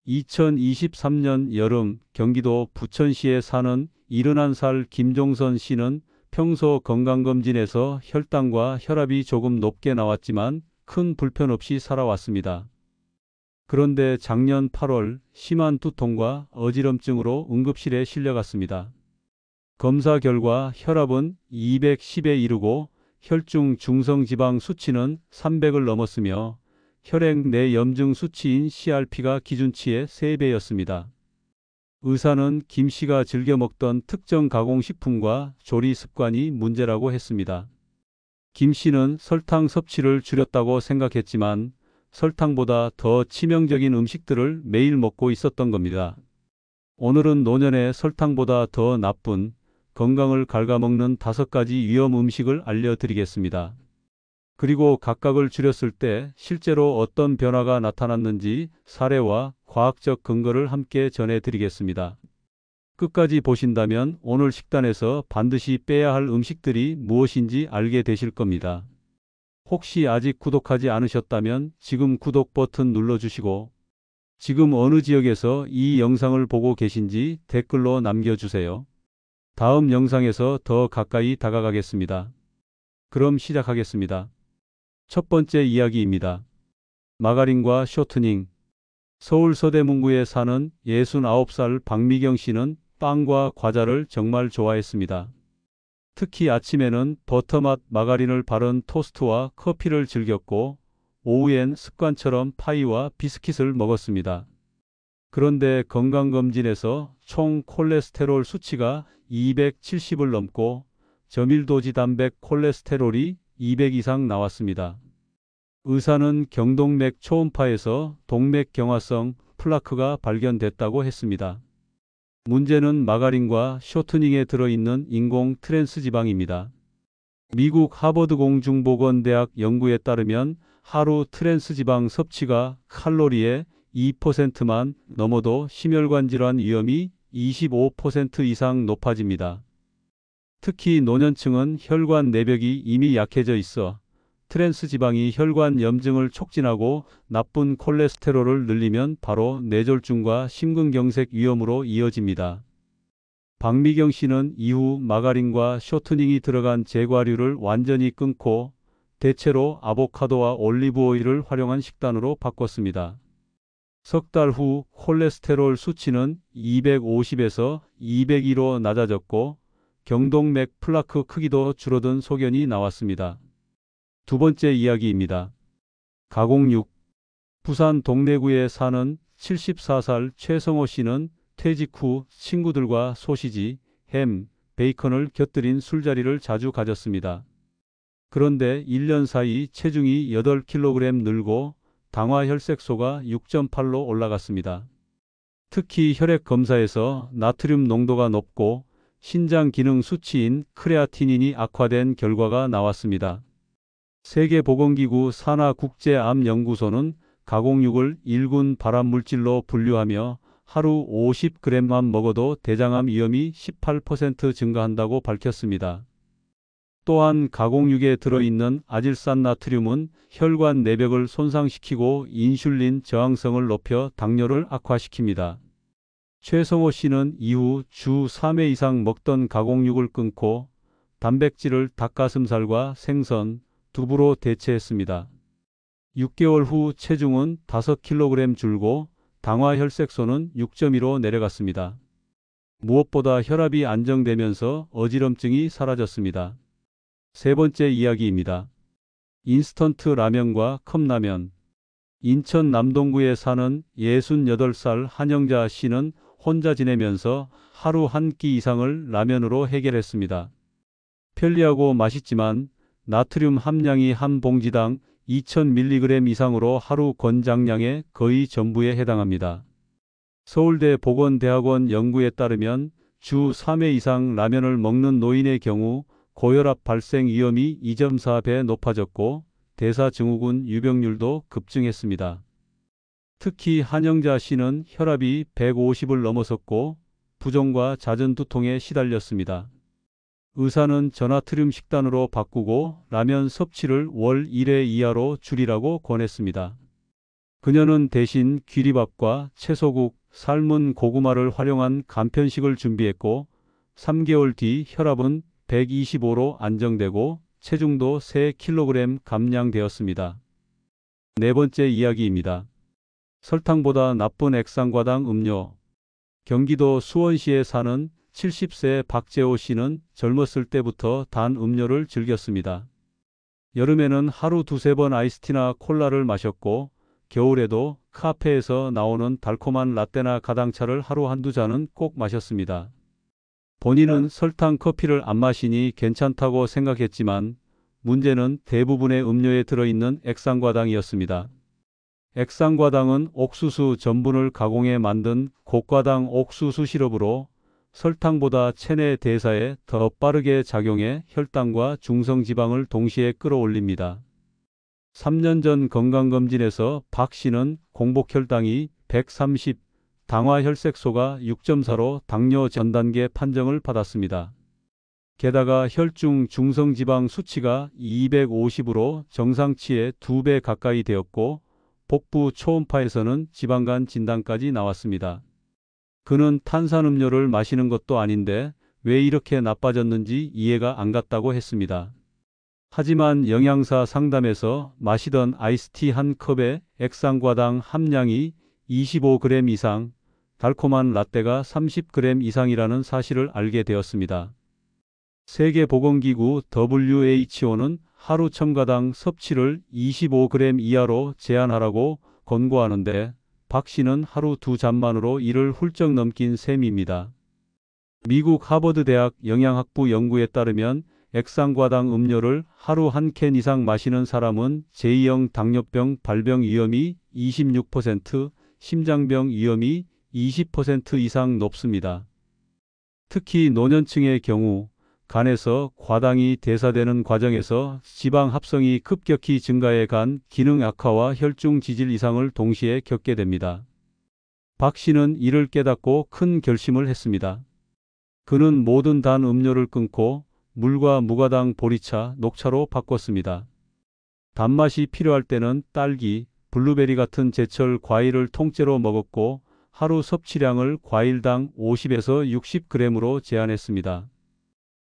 2023년 여름 경기도 부천시에 사는 71살 김종선 씨는 평소 건강검진에서 혈당과 혈압이 조금 높게 나왔지만 큰 불편 없이 살아왔습니다. 그런데 작년 8월 심한 두통과 어지럼증으로 응급실에 실려갔습니다. 검사 결과 혈압은 210에 이르고 혈중 중성지방 수치는 300을 넘었으며 혈액 내 염증 수치인 CRP가 기준치의 3배였습니다. 의사는 김 씨가 즐겨 먹던 특정 가공식품과 조리 습관이 문제라고 했습니다. 김 씨는 설탕 섭취를 줄였다고 생각했지만 설탕보다 더 치명적인 음식들을 매일 먹고 있었던 겁니다. 오늘은 노년의 설탕보다 더 나쁜 건강을 갉아먹는 5가지 위험 음식을 알려드리겠습니다. 그리고 각각을 줄였을 때 실제로 어떤 변화가 나타났는지 사례와 과학적 근거를 함께 전해드리겠습니다. 끝까지 보신다면 오늘 식단에서 반드시 빼야 할 음식들이 무엇인지 알게 되실 겁니다. 혹시 아직 구독하지 않으셨다면 지금 구독 버튼 눌러주시고 지금 어느 지역에서 이 영상을 보고 계신지 댓글로 남겨주세요. 다음 영상에서 더 가까이 다가가겠습니다. 그럼 시작하겠습니다. 첫 번째 이야기입니다. 마가린과 쇼트닝. 서울 서대문구에 사는 69살 박미경 씨는 빵과 과자를 정말 좋아했습니다. 특히 아침에는 버터맛 마가린을 바른 토스트와 커피를 즐겼고 오후엔 습관처럼 파이와 비스킷을 먹었습니다. 그런데 건강검진에서 총 콜레스테롤 수치가 270을 넘고 저밀도 지단백 콜레스테롤이 200 이상 나왔습니다. 의사는 경동맥 초음파에서 동맥경화성 플라크가 발견됐다고 했습니다. 문제는 마가린과 쇼트닝에 들어있는 인공 트랜스지방입니다. 미국 하버드 공중보건대학 연구에 따르면 하루 트랜스지방 섭취가 칼로리의 2%만 넘어도 심혈관 질환 위험이 25% 이상 높아집니다. 특히 노년층은 혈관 내벽이 이미 약해져 있어 트랜스지방이 혈관 염증을 촉진하고 나쁜 콜레스테롤을 늘리면 바로 뇌졸중과 심근경색 위험으로 이어집니다. 박미경 씨는 이후 마가린과 쇼트닝이 들어간 제과류를 완전히 끊고 대체로 아보카도와 올리브오일을 활용한 식단으로 바꿨습니다. 석 달 후 콜레스테롤 수치는 250에서 202로 낮아졌고 경동맥 플라크 크기도 줄어든 소견이 나왔습니다. 두 번째 이야기입니다. 가공육. 부산 동래구에 사는 74살 최성호 씨는 퇴직 후 친구들과 소시지, 햄, 베이컨을 곁들인 술자리를 자주 가졌습니다. 그런데 1년 사이 체중이 8kg 늘고 당화혈색소가 6.8로 올라갔습니다. 특히 혈액 검사에서 나트륨 농도가 높고 신장 기능 수치인 크레아티닌이 악화된 결과가 나왔습니다. 세계보건기구 산하국제암연구소는 가공육을 1군 발암물질로 분류하며 하루 50g만 먹어도 대장암 위험이 18% 증가한다고 밝혔습니다. 또한 가공육에 들어있는 아질산 나트륨은 혈관 내벽을 손상시키고 인슐린 저항성을 높여 당뇨를 악화시킵니다. 최성호 씨는 이후 주 3회 이상 먹던 가공육을 끊고 단백질을 닭가슴살과 생선, 두부로 대체했습니다. 6개월 후 체중은 5kg 줄고 당화혈색소는 6.2로 내려갔습니다. 무엇보다 혈압이 안정되면서 어지럼증이 사라졌습니다. 세 번째 이야기입니다. 인스턴트 라면과 컵라면. 인천 남동구에 사는 68살 한영자 씨는 혼자 지내면서 하루 한 끼 이상을 라면으로 해결했습니다. 편리하고 맛있지만 나트륨 함량이 한 봉지당 2000mg 이상으로 하루 권장량의 거의 전부에 해당합니다. 서울대 보건대학원 연구에 따르면 주 3회 이상 라면을 먹는 노인의 경우 고혈압 발생 위험이 2.4배 높아졌고 대사증후군 유병률도 급증했습니다. 특히 한영자 씨는 혈압이 150을 넘어섰고 부종과 잦은 두통에 시달렸습니다. 의사는 저나트륨 식단으로 바꾸고 라면 섭취를 월 1회 이하로 줄이라고 권했습니다. 그녀는 대신 귀리밥과 채소국, 삶은 고구마를 활용한 간편식을 준비했고 3개월 뒤 혈압은 125로 안정되고 체중도 3kg 감량되었습니다. 네 번째 이야기입니다. 설탕보다 나쁜 액상과당 음료. 경기도 수원시에 사는 70세 박재호 씨는 젊었을 때부터 단 음료를 즐겼습니다. 여름에는 하루 두세 번 아이스티나 콜라를 마셨고 겨울에도 카페에서 나오는 달콤한 라떼나 가당차를 하루 한두 잔은 꼭 마셨습니다. 본인은 설탕 커피를 안 마시니 괜찮다고 생각했지만 문제는 대부분의 음료에 들어있는 액상과당이었습니다. 액상과당은 옥수수 전분을 가공해 만든 고과당 옥수수 시럽으로 설탕보다 체내 대사에 더 빠르게 작용해 혈당과 중성지방을 동시에 끌어올립니다. 3년 전 건강검진에서 박 씨는 공복혈당이 130, 당화혈색소가 6.4로 당뇨 전 단계 판정을 받았습니다. 게다가 혈중 중성지방 수치가 250으로 정상치의 2배 가까이 되었고 복부 초음파에서는 지방간 진단까지 나왔습니다. 그는 탄산음료를 마시는 것도 아닌데 왜 이렇게 나빠졌는지 이해가 안 갔다고 했습니다. 하지만 영양사 상담에서 마시던 아이스티 한 컵에 액상과당 함량이 25g 이상, 달콤한 라떼가 30g 이상이라는 사실을 알게 되었습니다. 세계보건기구 WHO는 하루 첨가당 섭취를 25g 이하로 제한하라고 권고하는데 박 씨는 하루 2잔만으로 이를 훌쩍 넘긴 셈입니다. 미국 하버드 대학 영양학부 연구에 따르면 액상과당 음료를 하루 한 캔 이상 마시는 사람은 제2형 당뇨병 발병 위험이 26%, 심장병 위험이 20% 이상 높습니다. 특히 노년층의 경우 간에서 과당이 대사되는 과정에서 지방 합성이 급격히 증가해 간 기능 악화와 혈중 지질 이상을 동시에 겪게 됩니다. 박 씨는 이를 깨닫고 큰 결심을 했습니다. 그는 모든 단 음료를 끊고 물과 무가당 보리차, 녹차로 바꿨습니다. 단맛이 필요할 때는 딸기, 블루베리 같은 제철 과일을 통째로 먹었고 하루 섭취량을 과일당 50에서 60g으로 제한했습니다.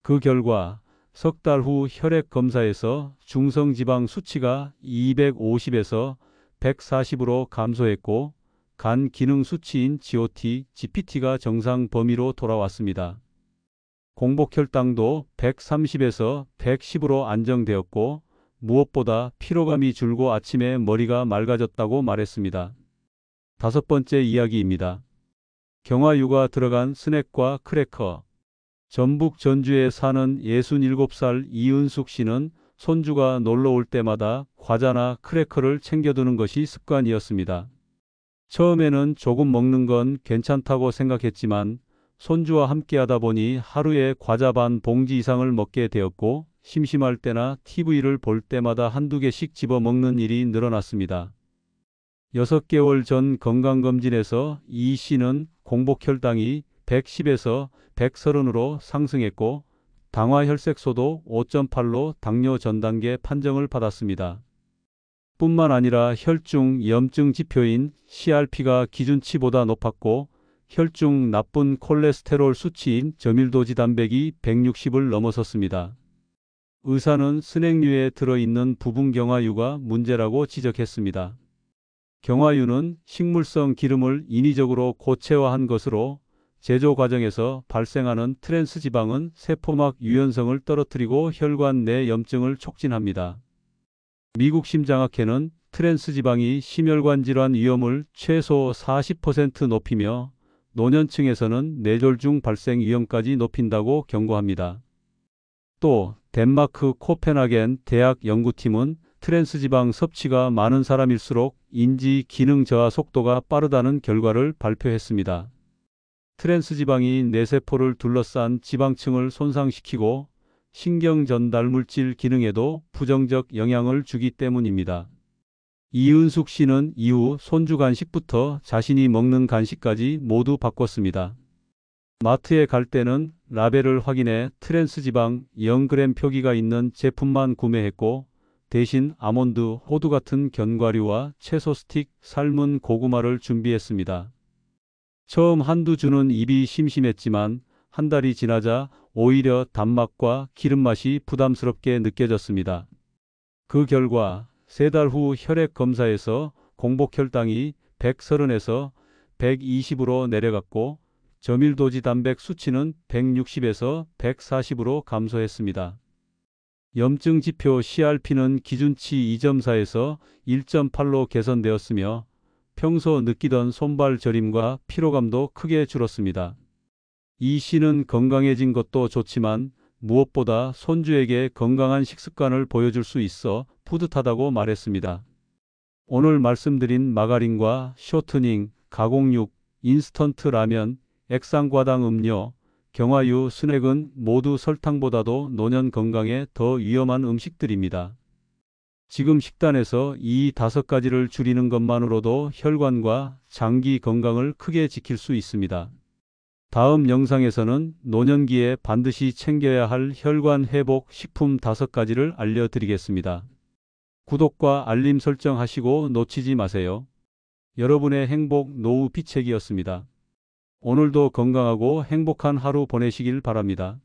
그 결과 석 달 후 혈액 검사에서 중성지방 수치가 250에서 140으로 감소했고 간 기능 수치인 GOT, GPT가 정상 범위로 돌아왔습니다. 공복혈당도 130에서 110으로 안정되었고 무엇보다 피로감이 줄고 아침에 머리가 맑아졌다고 말했습니다. 다섯 번째 이야기입니다. 경화유가 들어간 스낵과 크래커. 전북 전주에 사는 67살 이은숙 씨는 손주가 놀러 올 때마다 과자나 크래커를 챙겨두는 것이 습관이었습니다. 처음에는 조금 먹는 건 괜찮다고 생각했지만 손주와 함께하다 보니 하루에 과자 반 봉지 이상을 먹게 되었고 심심할 때나 TV를 볼 때마다 한두 개씩 집어 먹는 일이 늘어났습니다. 6개월 전 건강검진에서 이 씨는 공복혈당이 110에서 130으로 상승했고 당화혈색소도 5.8로 당뇨 전 단계 판정을 받았습니다. 뿐만 아니라 혈중 염증 지표인 CRP가 기준치보다 높았고 혈중 나쁜 콜레스테롤 수치인 저밀도 지단백이 160을 넘어섰습니다. 의사는 스낵류에 들어있는 부분 경화유가 문제라고 지적했습니다. 경화유는 식물성 기름을 인위적으로 고체화한 것으로 제조 과정에서 발생하는 트랜스 지방은 세포막 유연성을 떨어뜨리고 혈관 내 염증을 촉진합니다. 미국 심장학회는 트랜스 지방이 심혈관 질환 위험을 최소 40% 높이며 노년층에서는 뇌졸중 발생 위험까지 높인다고 경고합니다. 또 덴마크 코펜하겐 대학 연구팀은 트랜스 지방 섭취가 많은 사람일수록 인지 기능 저하 속도가 빠르다는 결과를 발표했습니다. 트랜스 지방이 뇌세포를 둘러싼 지방층을 손상시키고 신경 전달 물질 기능에도 부정적 영향을 주기 때문입니다. 이은숙 씨는 이후 손주 간식부터 자신이 먹는 간식까지 모두 바꿨습니다. 마트에 갈 때는 라벨을 확인해 트랜스 지방 0g 표기가 있는 제품만 구매했고 대신 아몬드, 호두 같은 견과류와 채소 스틱, 삶은 고구마를 준비했습니다. 처음 한두 주는 입이 심심했지만 한 달이 지나자 오히려 단맛과 기름맛이 부담스럽게 느껴졌습니다. 그 결과 3달 후 혈액 검사에서 공복 혈당이 130에서 120으로 내려갔고 저밀도지 단백 수치는 160에서 140으로 감소했습니다. 염증 지표 CRP는 기준치 2.4에서 1.8로 개선되었으며 평소 느끼던 손발 저림과 피로감도 크게 줄었습니다. 이 씨는 건강해진 것도 좋지만 무엇보다 손주에게 건강한 식습관을 보여줄 수 있어 뿌듯하다고 말했습니다. 오늘 말씀드린 마가린과 쇼트닝, 가공육, 인스턴트 라면, 액상과당 음료, 경화유, 스낵은 모두 설탕보다도 노년 건강에 더 위험한 음식들입니다. 지금 식단에서 이 5가지를 줄이는 것만으로도 혈관과 장기 건강을 크게 지킬 수 있습니다. 다음 영상에서는 노년기에 반드시 챙겨야 할 혈관 회복 식품 5가지를 알려드리겠습니다. 구독과 알림 설정하시고 놓치지 마세요. 여러분의 행복 노후 비책이었습니다. 오늘도 건강하고 행복한 하루 보내시길 바랍니다.